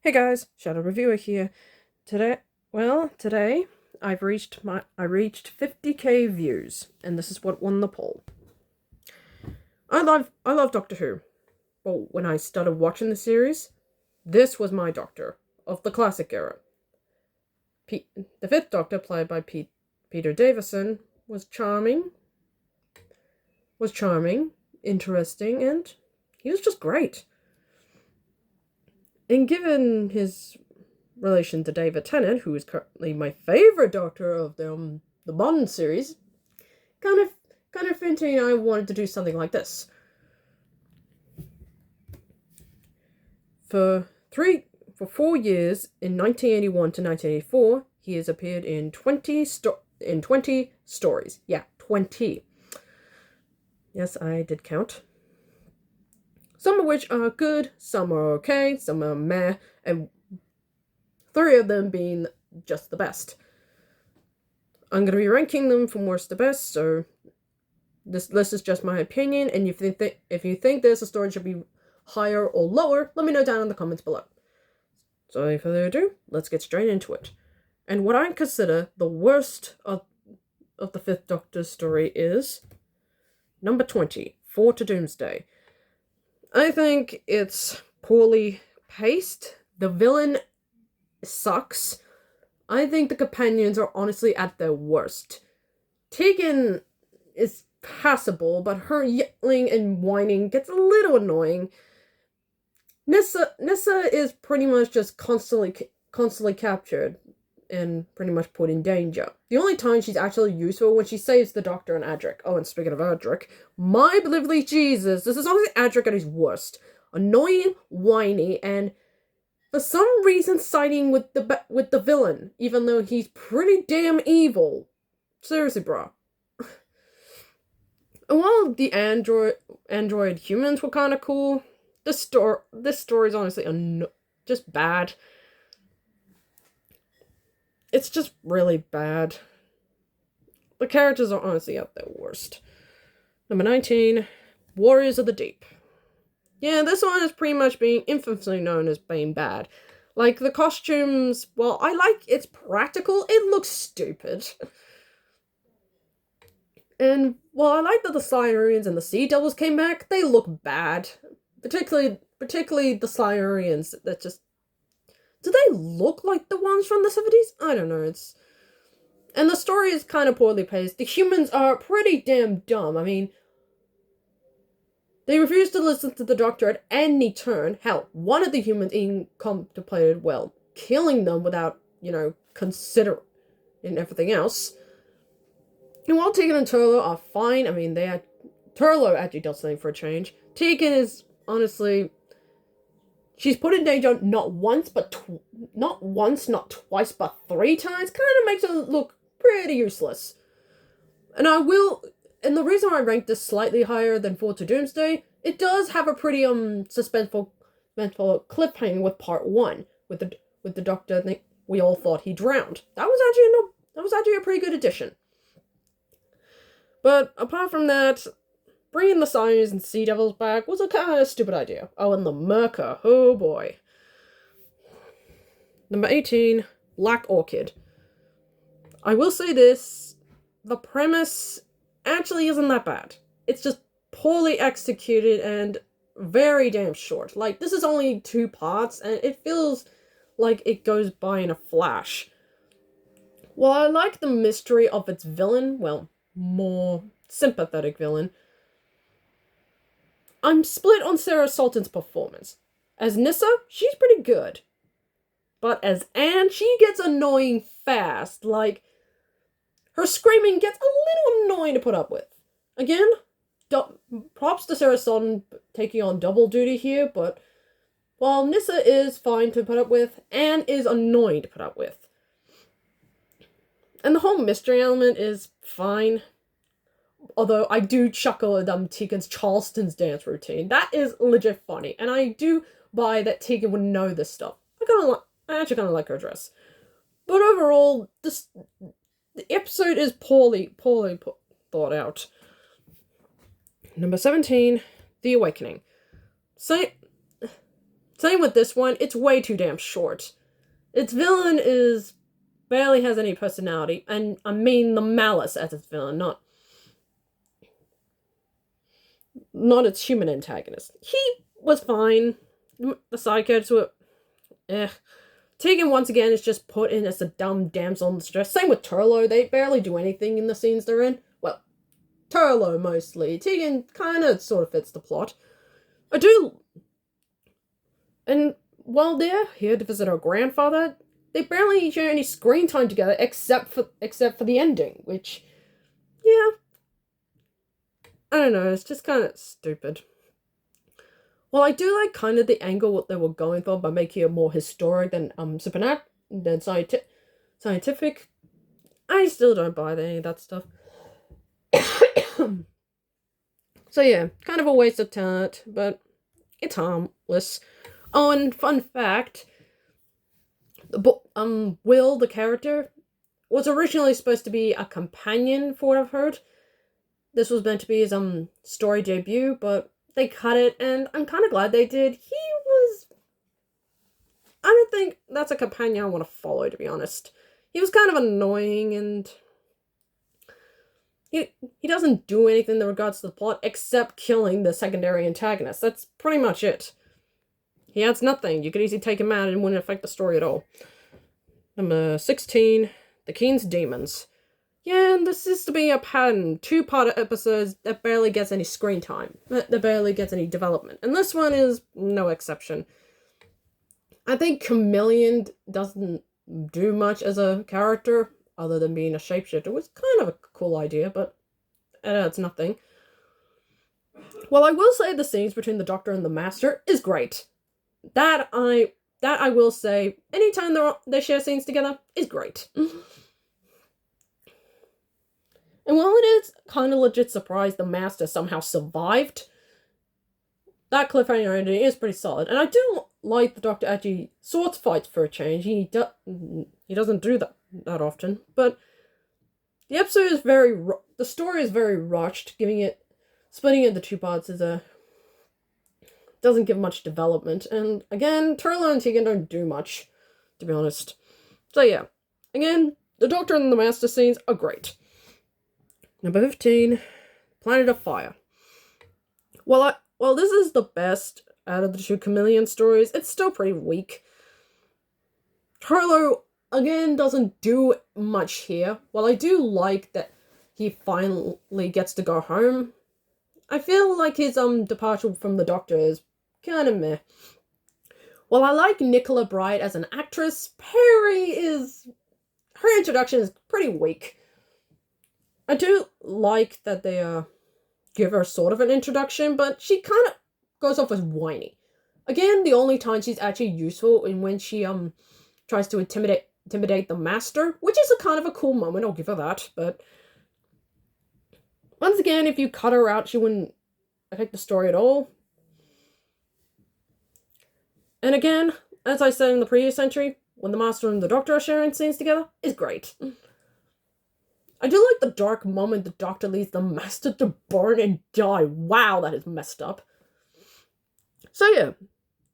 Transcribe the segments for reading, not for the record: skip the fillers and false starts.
Hey guys, Shadow Reviewer here. Today I reached 50k views, and this is what won the poll. I love Doctor Who. Well, when I started watching the series, this was my Doctor of the classic era. The fifth Doctor, played by Peter Davison, was charming, interesting, and he was just great. And given his relation to David Tennant, who is currently my favorite Doctor of the Bond series, kind of hinting I wanted to do something like this. For 4 years, in 1981 to 1984, he has appeared in 20 stories. Yeah, 20. Yes, I did count. Some of which are good, some are okay, some are meh, and 3 of them being just the best. I'm going to be ranking them from worst to best, so this list is just my opinion, and if you think this story should be higher or lower, let me know down in the comments below. So without further ado, let's get straight into it. And what I consider the worst of the Fifth Doctor's story is number 20, Four to Doomsday. I think it's poorly paced. The villain sucks. I think the companions are honestly at their worst. Tegan is passable, but her yelling and whining gets a little annoying. Nyssa is pretty much just constantly captured and pretty much put in danger. The only time she's actually useful when she saves the Doctor and Adric. Oh, and speaking of Adric, my beloved Jesus, this is honestly Adric at his worst. Annoying, whiny, and for some reason siding with the villain, even though he's pretty damn evil. Seriously, bro. And while the android humans were kind of cool, this story is honestly just bad. It's just really bad. The characters are honestly at their worst. Number 19, Warriors of the Deep. Yeah, this one is pretty much being infamously known as being bad. Like, the costumes, well, I like it's practical, it looks stupid. And while I like that the Silurians and the Sea Devils came back, they look bad. Particularly the Silurians that just... Do they look like the ones from the 70s? I don't know, And the story is kind of poorly paced. The humans are pretty damn dumb. I mean, they refuse to listen to the Doctor at any turn. Hell, one of the humans even contemplated, well, killing them without, considering everything else. And while Tegan and Turlough are fine, I mean, Turlough actually does something for a change. Tegan is, honestly, she's put in danger not once, not twice, but 3 times. Kind of makes her look pretty useless. And the reason I ranked this slightly higher than Four to Doomsday, it does have a pretty suspenseful cliffhanger with part 1, with the Doctor. We all thought he drowned. That was actually a pretty good addition. But apart from that, bringing the Silurians and Sea Devils back was a kind of stupid idea. Oh, and the Myrka. Oh boy. Number 18, Black Orchid. I will say this, the premise actually isn't that bad. It's just poorly executed and very damn short. Like, this is only 2 parts, and it feels like it goes by in a flash. While I like the mystery of its villain, well, more sympathetic villain, I'm split on Sarah Sultan's performance. As Nyssa, she's pretty good. But as Anne, she gets annoying fast. Like, her screaming gets a little annoying to put up with. Again, props to Sarah Sultan taking on double duty here, but while Nyssa is fine to put up with, Anne is annoying to put up with. And the whole mystery element is fine. Although I do chuckle at Tegan's Charleston's dance routine. That is legit funny. And I do buy that Tegan would know this stuff. I actually kind of like her dress. But overall, the episode is poorly thought out. Number 17, The Awakening. Same Same with this one, it's way too damn short. Its villain barely has any personality, and I mean the Malice as its villain, not its human antagonist. He was fine. The side characters were Tegan, once again, is just put in as a dumb damsel in distress. Same with Turlo. They barely do anything in the scenes they're in. Well, Turlo mostly. Tegan kind of sort of fits the plot. And while they're here to visit her grandfather, they barely share any screen time together except for the ending, which, yeah, I don't know, it's just kind of stupid. Well, I do like kind of the angle what they were going for by making it more historic than supernatural than scientific. I still don't buy any of that stuff. So yeah, kind of a waste of talent, but it's harmless. Oh, and fun fact, Will, the character, was originally supposed to be a companion, for what I've heard. This was meant to be his story debut, but they cut it, and I'm kind of glad they did. I don't think that's a companion I want to follow, to be honest. He was kind of annoying, and he doesn't do anything in regards to the plot except killing the secondary antagonist. That's pretty much it. He adds nothing. You could easily take him out and it wouldn't affect the story at all. Number 16, The Keen's Demons. Yeah, and this is to be a pattern. 2-part episodes that barely gets any screen time. That barely gets any development. And this one is no exception. I think Chameleon doesn't do much as a character, other than being a shapeshifter. It was kind of a cool idea, but it's nothing. Well, I will say the scenes between the Doctor and the Master is great. That I will say, anytime they share scenes together, is great. And while it is kind of legit surprised the Master somehow survived, that cliffhanger ending is pretty solid. And I do like the Doctor actually swords fights for a change. He doesn't do that often. But the episode is the story is very rushed, splitting it into 2 parts doesn't give much development. And again, Turlo and Tegan don't do much, to be honest. So yeah, again, the Doctor and the Master scenes are great. Number 15, Planet of Fire. Well, this is the best out of the 2 Chameleon stories. It's still pretty weak. Turlo, again, doesn't do much here. While I do like that he finally gets to go home, I feel like his departure from the Doctor is kind of meh. While I like Nicola Bright as an actress, her introduction is pretty weak. I do like that they give her sort of an introduction, but she kind of goes off as whiny. Again, the only time she's actually useful is when she tries to intimidate the Master, which is a kind of a cool moment, I'll give her that, but once again, if you cut her out, she wouldn't affect the story at all. And again, as I said in the previous entry, when the Master and the Doctor are sharing scenes together, is great. I do like the dark moment the Doctor leaves the Master to burn and die. Wow, that is messed up. So yeah,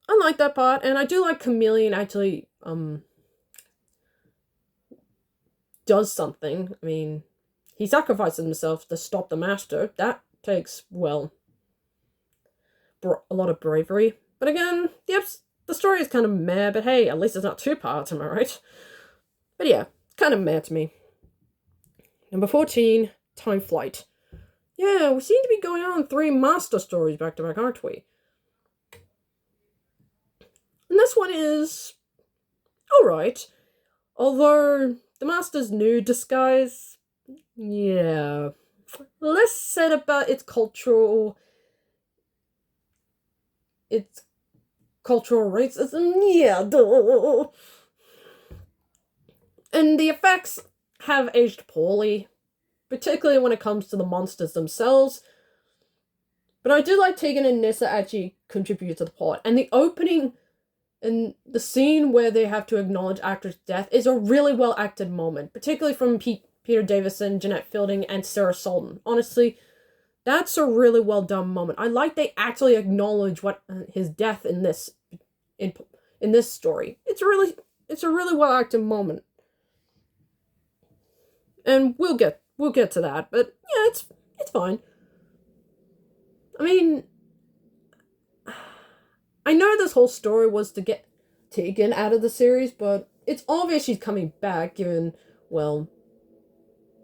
I like that part, and I do like Chameleon actually does something. I mean, he sacrifices himself to stop the Master. That takes, well, a lot of bravery. But again, the story is kind of meh, but hey, at least it's not 2 parts, am I right? But yeah, kind of meh to me. Number 14, Time Flight. Yeah, we seem to be going on 3 Master stories back to back, aren't we? And this one is alright. Although the Master's new disguise, yeah, less said about its cultural racism, yeah, duh. And the effects have aged poorly, particularly when it comes to the monsters themselves. But I do like Tegan and Nyssa actually contribute to the plot. And the opening and the scene where they have to acknowledge actor's death is a really well acted moment, particularly from Peter Davison, Jeanette Fielding, and Sarah Sullivan. Honestly, that's a really well done moment. I like they actually acknowledge his death in this in this story. It's a really well acted moment. And we'll get to that, but yeah, it's fine. I mean, I know this whole story was to get Tegan out of the series, but it's obvious she's coming back given, well,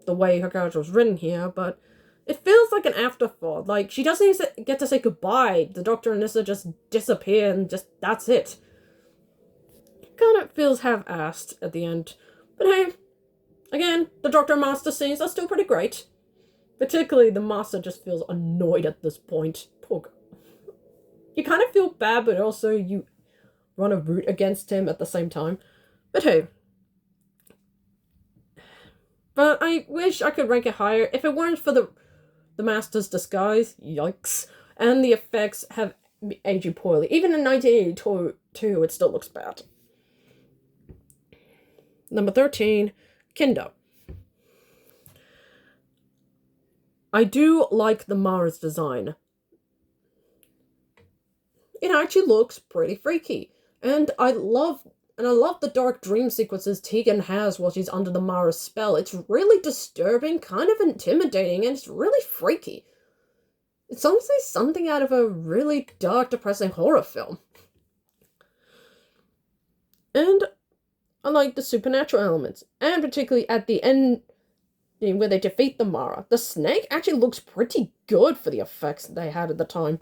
the way her character was written here, but it feels like an afterthought. Like, she doesn't even get to say goodbye. The Doctor and Nyssa just disappear and just, that's it. Kind of feels half-assed at the end. But hey, again, the Doctor and Master scenes are still pretty great. Particularly, the Master just feels annoyed at this point. Poor guy. You kind of feel bad, but also you run a route against him at the same time. But hey. But I wish I could rank it higher if it weren't for the Master's disguise. Yikes. And the effects have aged poorly. Even in 1982, it still looks bad. Number 13, Kinda. I do like the Mara's design. It actually looks pretty freaky. And I love the dark dream sequences Tegan has while she's under the Mara spell. It's really disturbing, kind of intimidating, and it's really freaky. It's honestly something out of a really dark, depressing horror film. And I like the supernatural elements, and particularly at the end, where they defeat the Mara. The snake actually looks pretty good for the effects they had at the time.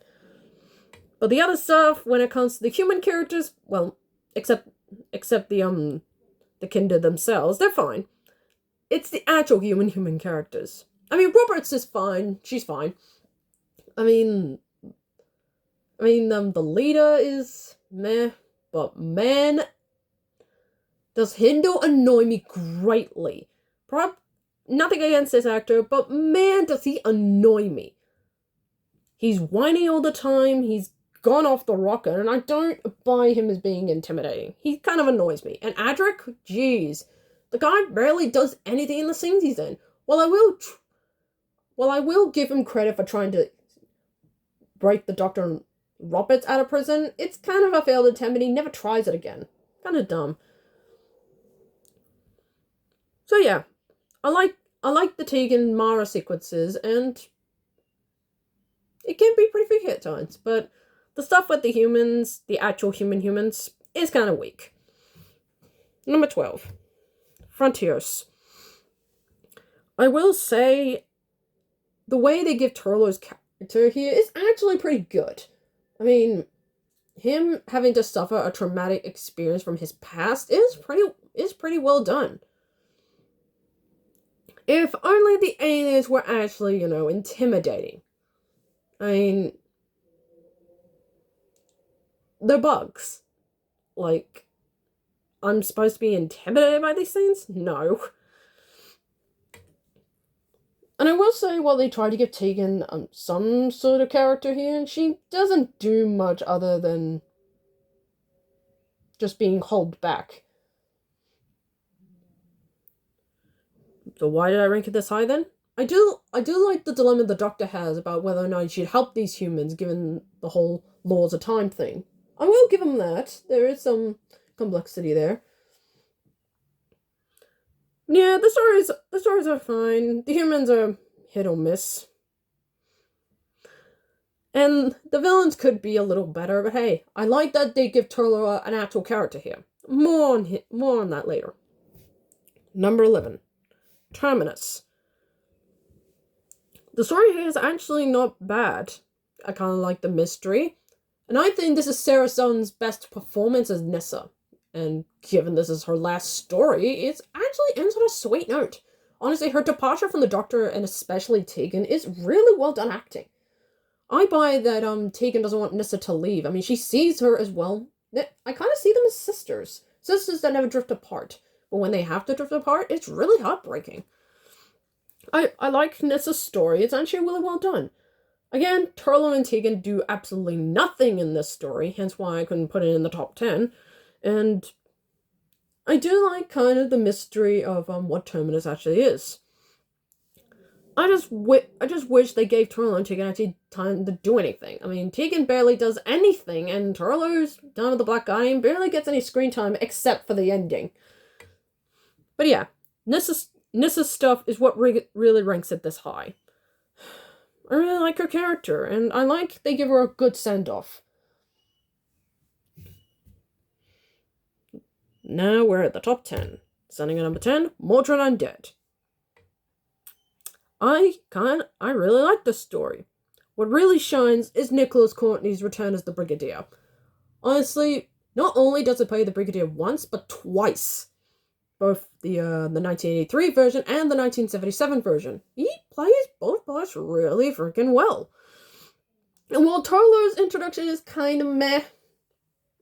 But the other stuff, when it comes to the human characters, well, except the Kinda themselves, they're fine. It's the actual human characters. I mean, Roberts is fine. She's fine. I mean, the leader is meh, but man, does Hindle annoy me greatly. Nothing against this actor, but man, does he annoy me. He's whiny all the time, he's gone off the rocker, and I don't buy him as being intimidating. He kind of annoys me. And Adric, jeez, the guy barely does anything in the scenes he's in. While I will give him credit for trying to break the Dr. Roberts out of prison, it's kind of a failed attempt and he never tries it again. Kind of dumb. So yeah, I like the Tegan Mara sequences, and it can be pretty freaky at times, but the stuff with the humans, the actual humans, is kind of weak. Number 12, Frontios. I will say, the way they give Turlough's character here is actually pretty good. I mean, him having to suffer a traumatic experience from his past is pretty well done. If only the aliens were actually, intimidating. I mean, they're bugs. Like, I'm supposed to be intimidated by these things? No. And I will say, while they try to give Tegan some sort of character here, she doesn't do much other than just being held back. So why did I rank it this high then? I do like the dilemma the Doctor has about whether or not he should help these humans given the whole laws of time thing. I will give him that. There is some complexity there. Yeah, the stories are fine. The humans are hit or miss. And the villains could be a little better, but hey, I like that they give Turlough an actual character here. More on that later. Number 11. Terminus. The story here is actually not bad. I kind of like the mystery. And I think this is Sarah Sutton's best performance as Nyssa. And given this is her last story, it actually ends on a sweet note. Honestly, her departure from the Doctor, and especially Tegan, is really well done acting. I buy that Tegan doesn't want Nyssa to leave. I mean, she sees her as well. I kind of see them as sisters. Sisters that never drift apart. But when they have to drift apart, it's really heartbreaking. I like Nyssa's story. It's actually really well done. Again, Turlough and Tegan do absolutely nothing in this story, hence why I couldn't put it in the top 10. And I do like kind of the mystery of what Terminus actually is. I just wish they gave Turlo and Tegan actually time to do anything. I mean, Tegan barely does anything, and Turlo's down to the Black Guardian barely gets any screen time except for the ending. But yeah, Nissa's stuff is what really ranks it this high. I really like her character, and I like they give her a good send-off. Now we're at the top 10. Standing at number 10, Mordred Undead. I really like this story. What really shines is Nicholas Courtney's return as the Brigadier. Honestly, not only does he play the Brigadier once, but twice. Both the 1983 version and the 1977 version. He plays both parts really freaking well. And while Turlo's introduction is kind of meh,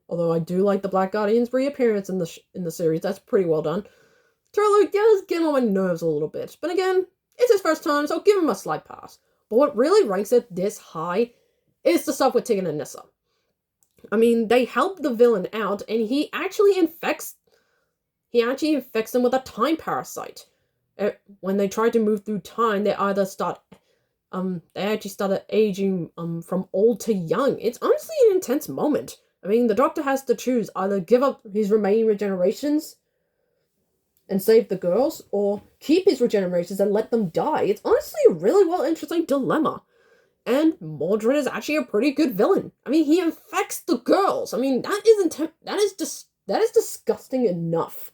although I do like the Black Guardian's reappearance in the series, that's pretty well done, Turlo does get on my nerves a little bit. But again, it's his first time, so I'll give him a slight pass. But what really ranks it this high is the stuff with Tegan and Nyssa. I mean, they help the villain out, and he actually infects them with a time parasite. When they try to move through time, they either start aging from old to young. It's honestly an intense moment. I mean, the Doctor has to choose either give up his remaining regenerations and save the girls, or keep his regenerations and let them die. It's honestly a really interesting dilemma. And Mordred is actually a pretty good villain. I mean, he infects the girls. I mean, that is disgusting enough.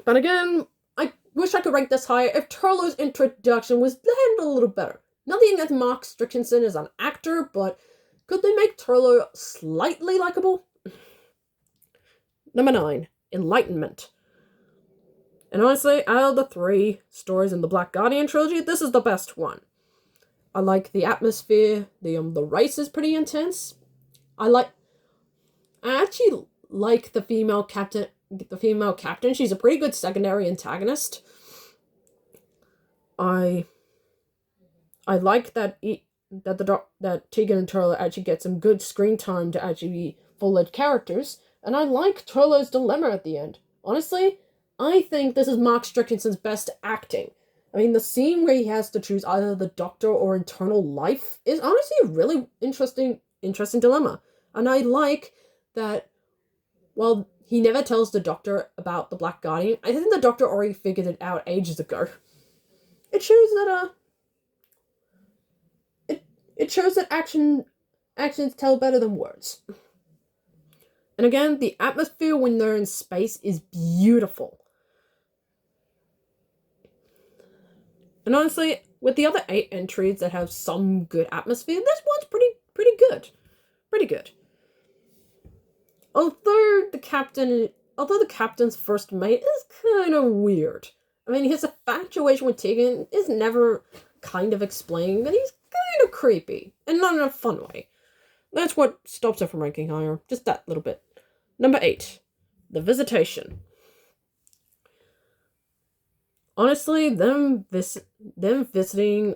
But again, I wish I could rank this higher if Turlo's introduction was handled a little better. Nothing against Mark Strickinson as an actor, but could they make Turlo slightly likable? Number 9, Enlightenment. And honestly, out of the 3 stories in the Black Guardian trilogy, this is the best one. I like the atmosphere. The race is pretty intense. I actually like the female captain. She's a pretty good secondary antagonist. I like that that Tegan and Turlo actually get some good screen time to actually be full-fledged characters, and I like Turlo's dilemma at the end. Honestly, I think this is Mark Strickinson's best acting. I mean, the scene where he has to choose either the Doctor or eternal life is honestly a really interesting dilemma. And I like that, well, he never tells the Doctor about the Black Guardian. I think the Doctor already figured it out ages ago. It shows that, it shows that actions tell better than words. And again, the atmosphere when they're in space is beautiful. And honestly, with the other 8 entries that have some good atmosphere, this one's pretty good. Pretty good. Although the captain's first mate is kind of weird. I mean, his infatuation with Tegan is never kind of explained, but he's kind of creepy. And not in a fun way. That's what stops it from ranking higher. Just that little bit. Number 8. The Visitation. Honestly, them visiting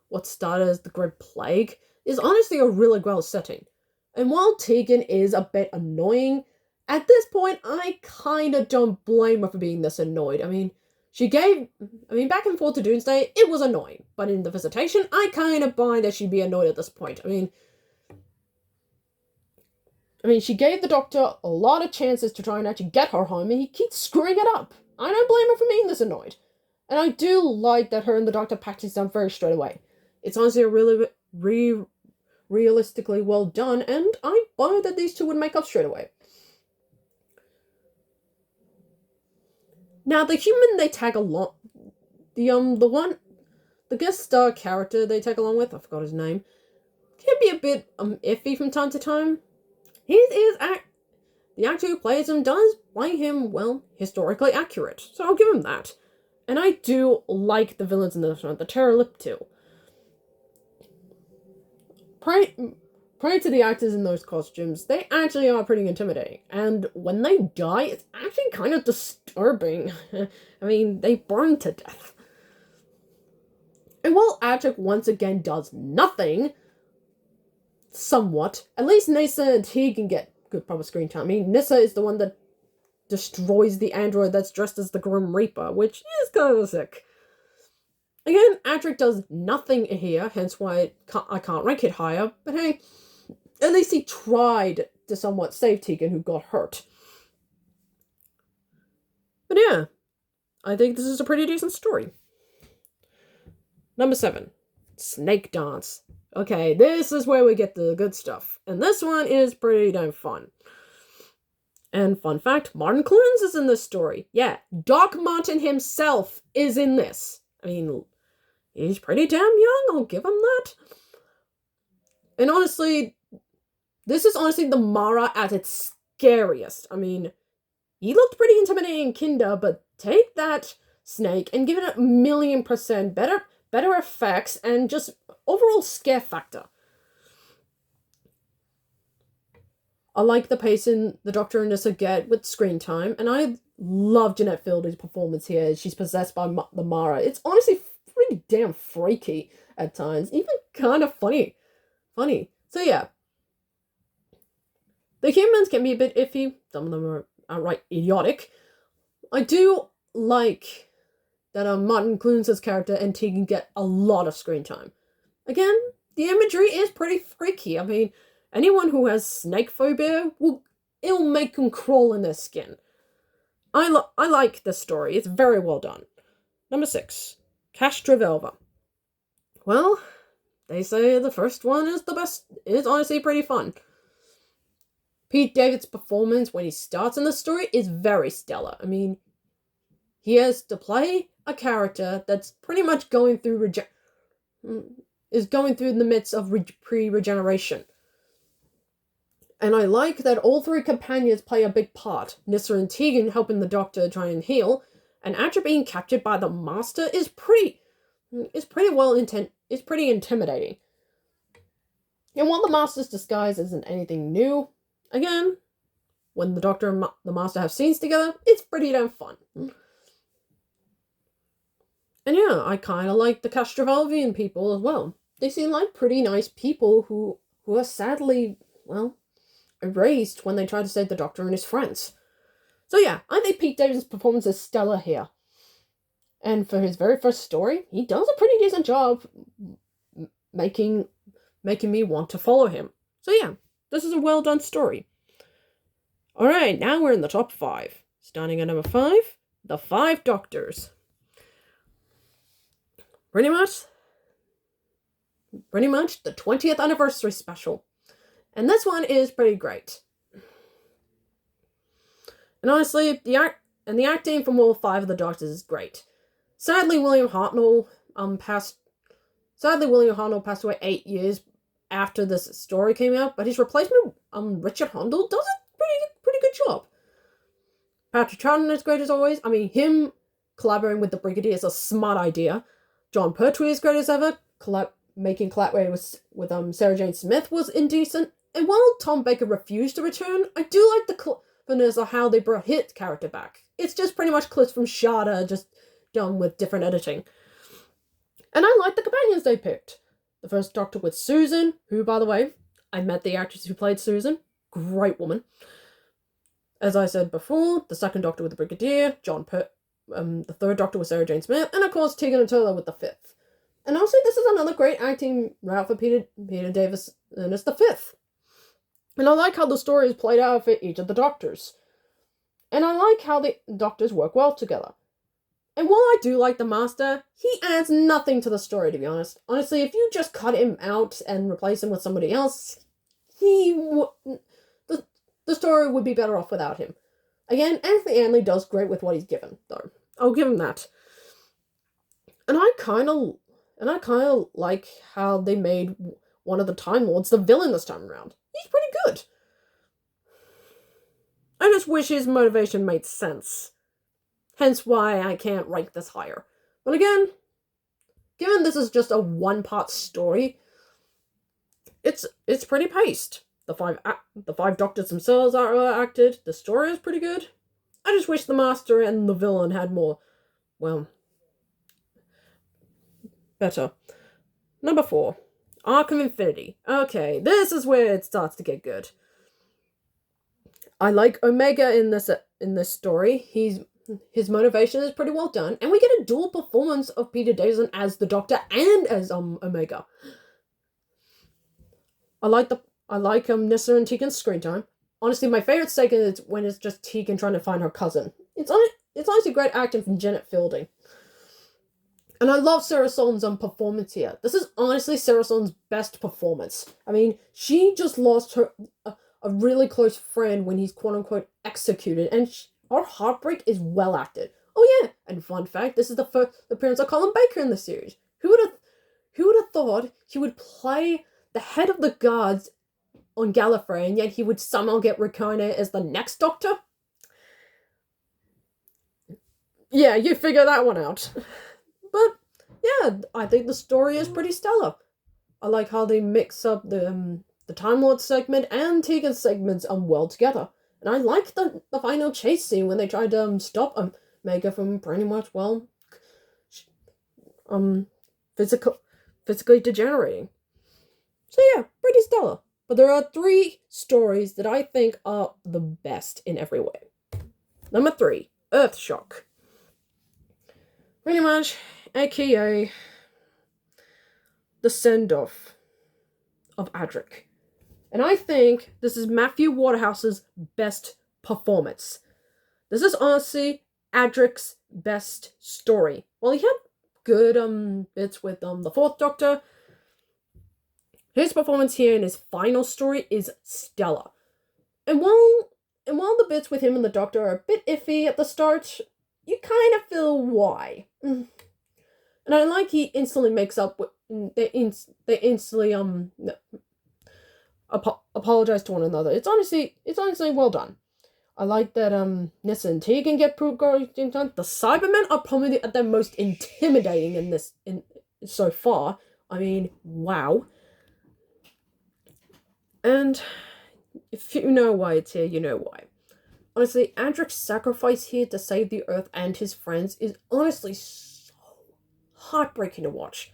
what started as the Great Plague is honestly a really well setting. And while Tegan is a bit annoying, at this point, I kind of don't blame her for being this annoyed. I mean, back and forth to Doomsday, it was annoying. But in the Visitation, I kind of buy that she'd be annoyed at this point. I mean, she gave the Doctor a lot of chances to try and actually get her home, and he keeps screwing it up. I don't blame her for being this annoyed. And I do like that her and the Doctor patched things down very straight away. It's honestly a really realistically well done, and I buy that these two would make up straight away. Now, the human they tag along, the guest star character they tag along with, I forgot his name, can be a bit iffy from time to time. The actor who plays him does play him, well, historically accurate, so I'll give him that. And I do like the villains in this one, the Terralip too. Prior to the actors in those costumes, they actually are pretty intimidating. And when they die, it's actually kind of disturbing. I mean, they burn to death. And while Adric once again does nothing, somewhat, at least Nyssa and Tegan get good proper screen time. I mean, Nyssa is the one that destroys the android that's dressed as the Grim Reaper, which is kind of sick. Again, Adric does nothing here, hence why I can't rank it higher, but hey, at least he tried to somewhat save Tegan, who got hurt. But yeah, I think this is a pretty decent story. Number 7, Snake Dance. Okay, this is where we get the good stuff, and this one is pretty damn fun. And fun fact, Martin Clunes is in this story. Yeah, Doc Martin himself is in this. I mean, he's pretty damn young, I'll give him that. And honestly, this is honestly the Mara at its scariest. I mean, he looked pretty intimidating in Kinder, but take that snake and give it 1,000,000% better effects and just overall scare factor. I like the pacing the Doctor and Nyssa get with screen time, and I love Jeanette Fielder's performance here. She's possessed by the Mara. It's honestly pretty damn freaky at times, even kind of funny. So yeah, the humans can be a bit iffy. Some of them are outright idiotic. I do like that Martin Clunes' character and Tegan get a lot of screen time. Again, the imagery is pretty freaky. I mean, anyone who has snake phobia, it'll make them crawl in their skin. I like this story. It's very well done. Number 6, Castrovelva. Well, they say the first one is the best. It's honestly pretty fun. Pete David's performance when he starts in the story is very stellar. I mean, he has to play a character that's pretty much going through the midst of pre-regeneration. And I like that all 3 companions play a big part. Nyssa and Tegan helping the Doctor try and heal, and Adric being captured by the Master is pretty intimidating. And while the Master's disguise isn't anything new, again, when the Doctor and the Master have scenes together, it's pretty damn fun. And yeah, I kind of like the Castrovelvian people as well. They seem like pretty nice people who are sadly, well, erased when they try to save the Doctor and his friends. So yeah, I think Pete Davidson's performance is stellar here. And for his very first story, he does a pretty decent job making me want to follow him. So yeah, this is a well done story. Alright, now we're in the top 5. Starting at number 5, The 5 Doctors. Pretty much the 20th anniversary special. And this one is pretty great. And honestly, the acting from all 5 of the Doctors is great. Sadly, William Hartnell passed away 8 years after this story came out, but his replacement, Richard Hondal, does a pretty good job. Patrick Troughton is great as always. I mean, him collaborating with the Brigadier is a smart idea. John Pertwee is great as ever. Making collaborating with Sarah Jane Smith was indecent. And while Tom Baker refused to return, I do like the cleverness of how they brought his character back. It's just pretty much clips from Shada, just done with different editing. And I like the companions they picked. The first Doctor with Susan, who, by the way, I met the actress who played Susan. Great woman. As I said before, the second Doctor with the Brigadier, the third Doctor with Sarah Jane Smith, and of course Tegan and Turlough with the 5th. And also, this is another great acting route for Peter Davis, and it's the 5th. And I like how the story is played out for each of the Doctors. And I like how the Doctors work well together. And while I do like the Master, he adds nothing to the story, to be honest. Honestly, if you just cut him out and replace him with somebody else, the story would be better off without him. Again, Anthony Ainley does great with what he's given, though. I'll give him that. And I kind of like how they made one of the Time Lords the villain this time around. He's pretty good. I just wish his motivation made sense. Hence why I can't rank this higher. But again, given this is just a one-part story, it's pretty paced. The five Doctors themselves are acted. The story is pretty good. I just wish the Master and the villain had more, well, better. Number 4, Arc of Infinity. Okay, this is where it starts to get good. I like Omega in this story. He's his motivation is pretty well done, and we get a dual performance of Peter Davison as the Doctor and as Omega. I like Nyssa and Tegan's screen time. Honestly, my favorite segment is when it's just Tegan trying to find her cousin. It's honestly great acting from Janet Fielding. And I love Sarah Silverman's performance here. This is honestly Sarah Silverman's best performance. I mean, she just lost a really close friend when he's quote-unquote executed, and her heartbreak is well acted. Oh yeah, and fun fact, this is the first appearance of Colin Baker in the series. Who would have thought he would play the head of the guards on Gallifrey, and yet he would somehow get reincarnated as the next Doctor? Yeah, you figure that one out. But yeah, I think the story is pretty stellar. I like how they mix up the Time Lord segment and Tegan's segments well together. And I like the final chase scene when they tried to stop Omega from pretty much, well, physically degenerating. So yeah, pretty stellar. But there are 3 stories that I think are the best in every way. Number 3, Earthshock. Pretty much, aka the send-off of Adric. And I think this is Matthew Waterhouse's best performance. This is honestly Adric's best story. Well, he had good bits with the 4th Doctor. His performance here in his final story is stellar. And while the bits with him and the Doctor are a bit iffy at the start, you kind of feel why. And I like he instantly makes up with they instantly apologize to one another. It's honestly well done. I like that Nyssa and Tegan get proved done. The Cybermen are probably the most intimidating in this so far. I mean, wow. And if you know why it's here, you know why. Honestly, Adric's sacrifice here to save the Earth and his friends is honestly so heartbreaking to watch.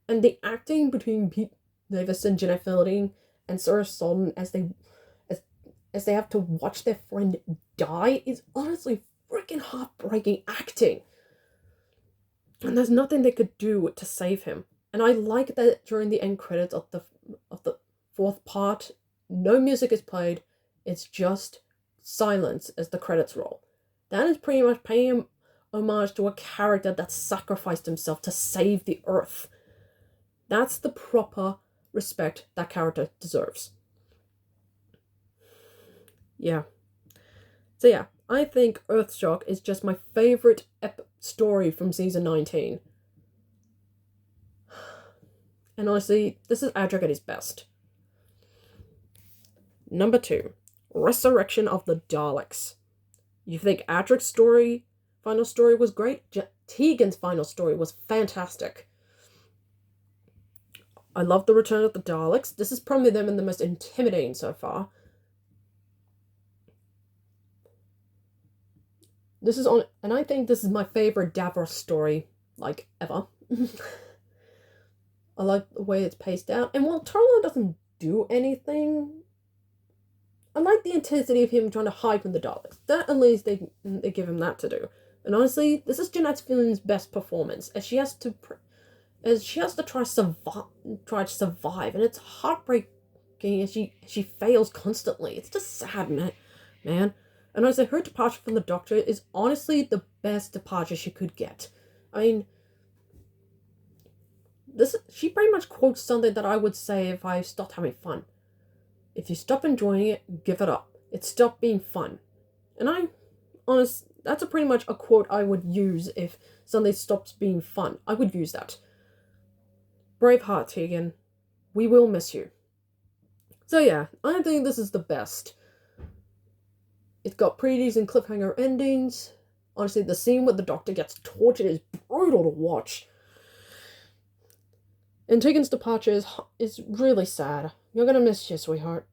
And the acting between Pete Davison, Janet Fielding, and Sarah Silverman as they have to watch their friend die is honestly freaking heartbreaking acting. And there's nothing they could do to save him. And I like that during the end credits of the 4th part, no music is played. It's just silence as the credits roll. That is pretty much paying homage to a character that sacrificed himself to save the Earth. That's the proper respect that character deserves. Yeah. So yeah, I think Earthshock is just my favorite story from season 19. And honestly, this is Adric at his best. Number 2, Resurrection of the Daleks. You think Adric's final story was great? Tegan's final story was fantastic. I love the return of the Daleks. This is probably them and the most intimidating so far. And I think this is my favorite Davros story, like, ever. I like the way it's paced out. And while Turlough doesn't do anything, I like the intensity of him trying to hide from the Daleks. That, at least, they give him that to do. And honestly, this is Janet Fielding's best performance, as she has to try to survive, and it's heartbreaking as she fails constantly. It's just sad, man. And honestly, her departure from the Doctor is honestly the best departure she could get. I mean, she pretty much quotes something that I would say if I stopped having fun. If you stop enjoying it, give it up. It stopped being fun. And that's pretty much a quote I would use if something stops being fun. I would use that. Brave heart, Tegan. We will miss you. So yeah, I think this is the best. It's got pretty decent cliffhanger endings. Honestly, the scene where the Doctor gets tortured is brutal to watch. And Tegan's departure is really sad. You're gonna miss you, sweetheart.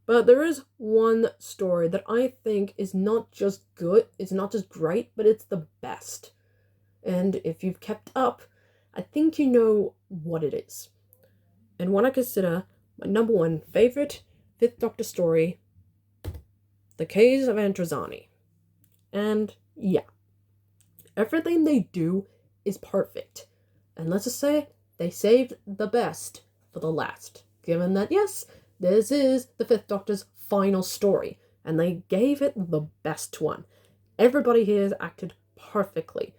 But there is one story that I think is not just good, it's not just great, but it's the best. And if you've kept up, I think you know what it is. And what I consider my number 1 favorite 5th Doctor story, The Caves of Androzani. And yeah, Everything they do is perfect. And let's just say they saved the best for the last. Given that, yes, this is the Fifth Doctor's final story, and they gave it the best one. Everybody here has acted perfectly.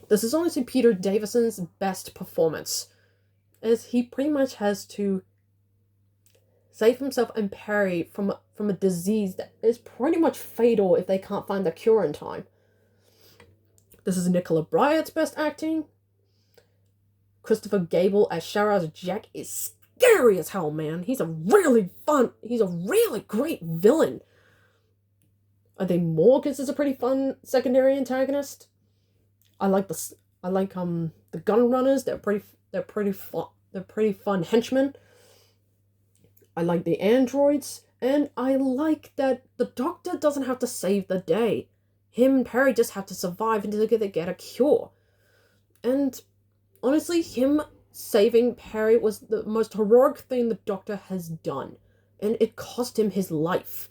This is honestly Peter Davison's best performance, as he pretty much has to save himself and Perry from a disease that is pretty much fatal if they can't find the cure in time. This is Nicola Bryant's best acting. Christopher Gable as Sharaz Jack is scary as hell, man. He's a really great villain. I think Morgus is a pretty fun secondary antagonist. I like the gun runners. They're pretty fun henchmen. I like the androids, and I like that the Doctor doesn't have to save the day. Him and Perry just have to survive until they get a cure. And honestly, him saving Perry was the most heroic thing the Doctor has done, and it cost him his life.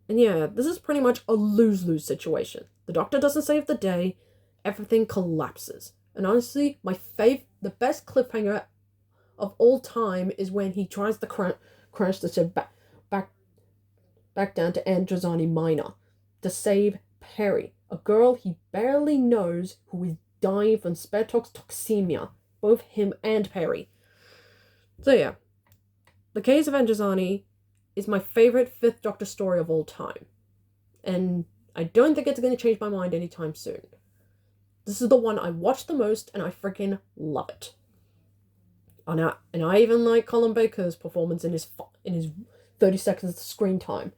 And yeah, this is pretty much a lose-lose situation. The Doctor doesn't save the day, everything collapses. And honestly, the best cliffhanger of all time is when he tries to crash the ship back down to Androzani Minor to save Perry, a girl he barely knows who is dying from Spertox toxemia, both him and Perry. So yeah, The Case of Androzani is my favorite Fifth Doctor story of all time, and I don't think it's going to change my mind anytime soon. This is the one I watch the most, and I freaking love it. And I even like Colin Baker's performance in his 30 seconds of screen time.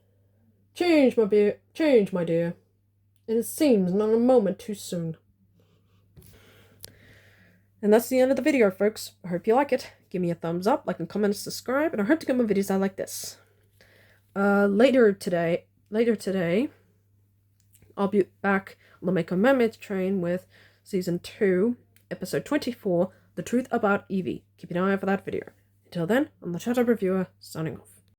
Change, my dear. And it seems not a moment too soon. And that's the end of the video, folks. I hope you like it. Give me a thumbs up, like and comment, and subscribe, and I hope to get more videos out like this. Later today, I'll be back on the Mako Mermaid Train with Season 2, Episode 24, The Truth About Evie. Keep an eye out for that video. Until then, I'm the Shadow Reviewer, signing off.